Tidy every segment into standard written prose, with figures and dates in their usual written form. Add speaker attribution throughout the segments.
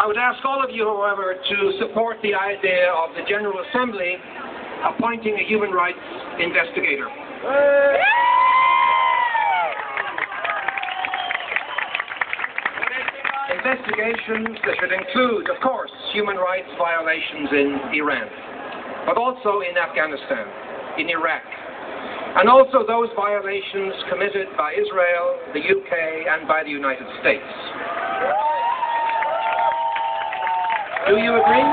Speaker 1: I would ask all of you, however, to support the idea of the General Assembly appointing a human rights investigator. Investigations that should include, of course, human rights violations in Iran, but also in Afghanistan, in Iraq, and also those violations committed by Israel, the UK, and by the United States. Do you agree?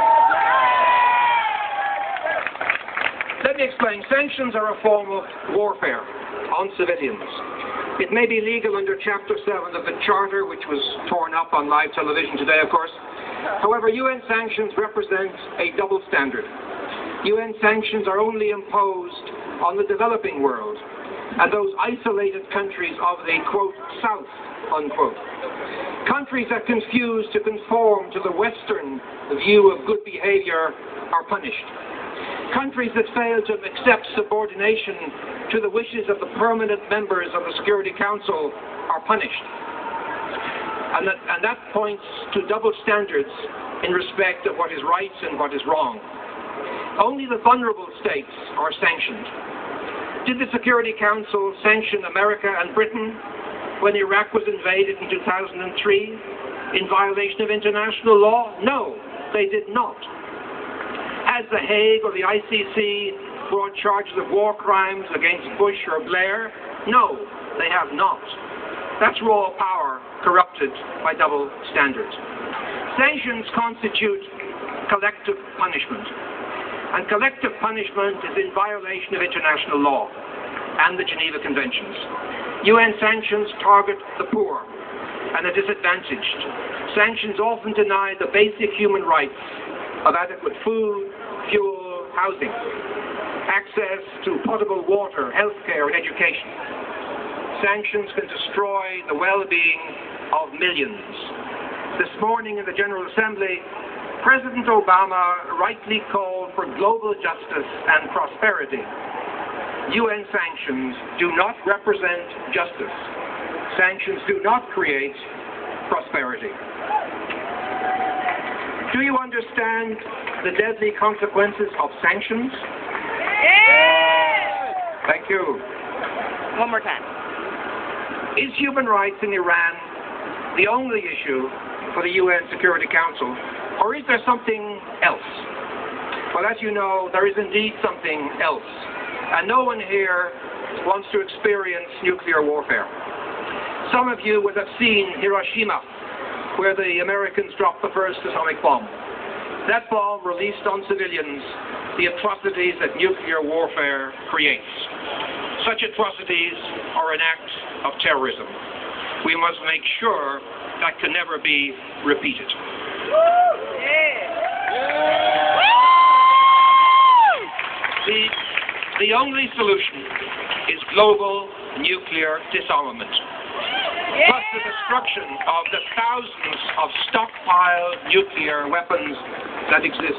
Speaker 1: Let me explain. Sanctions are a form of warfare on civilians. It may be legal under Chapter 7 of the Charter, which was torn up on live television today, of course. However, UN sanctions represent a double standard. UN sanctions are only imposed on the developing world and those isolated countries of the, quote, South, unquote. Countries that confuse to conform to the Western view of good behavior are punished. Countries that fail to accept subordination to the wishes of the permanent members of the Security Council are punished. And that points to double standards in respect of what is right and what is wrong. Only the vulnerable states are sanctioned. Did the Security Council sanction America and Britain when Iraq was invaded in 2003 in violation of international law? No, they did not. Has The Hague or the ICC brought charges of war crimes against Bush or Blair? No, they have not. That's raw power corrupted by double standards. Sanctions constitute collective punishment. And collective punishment is in violation of international law and the Geneva Conventions. UN sanctions target the poor and the disadvantaged. Sanctions often deny the basic human rights of adequate food, fuel, housing, access to potable water, healthcare, and education. Sanctions can destroy the well-being of millions. This morning in the General Assembly, President Obama rightly called for global justice and prosperity. UN sanctions do not represent justice. Sanctions do not create prosperity. Do you understand the deadly consequences of sanctions?
Speaker 2: Yes!
Speaker 1: Thank you.
Speaker 2: One more time.
Speaker 1: Is human rights in Iran the only issue for the UN Security Council? Or is there something else? Well, as you know, there is indeed something else. And no one here wants to experience nuclear warfare. Some of you would have seen Hiroshima, where the Americans dropped the first atomic bomb. That bomb released on civilians the atrocities that nuclear warfare creates. Such atrocities are an act of terrorism. We must make sure that can never be repeated. The only solution is global nuclear disarmament, plus the destruction of the thousands of stockpiled nuclear weapons that exist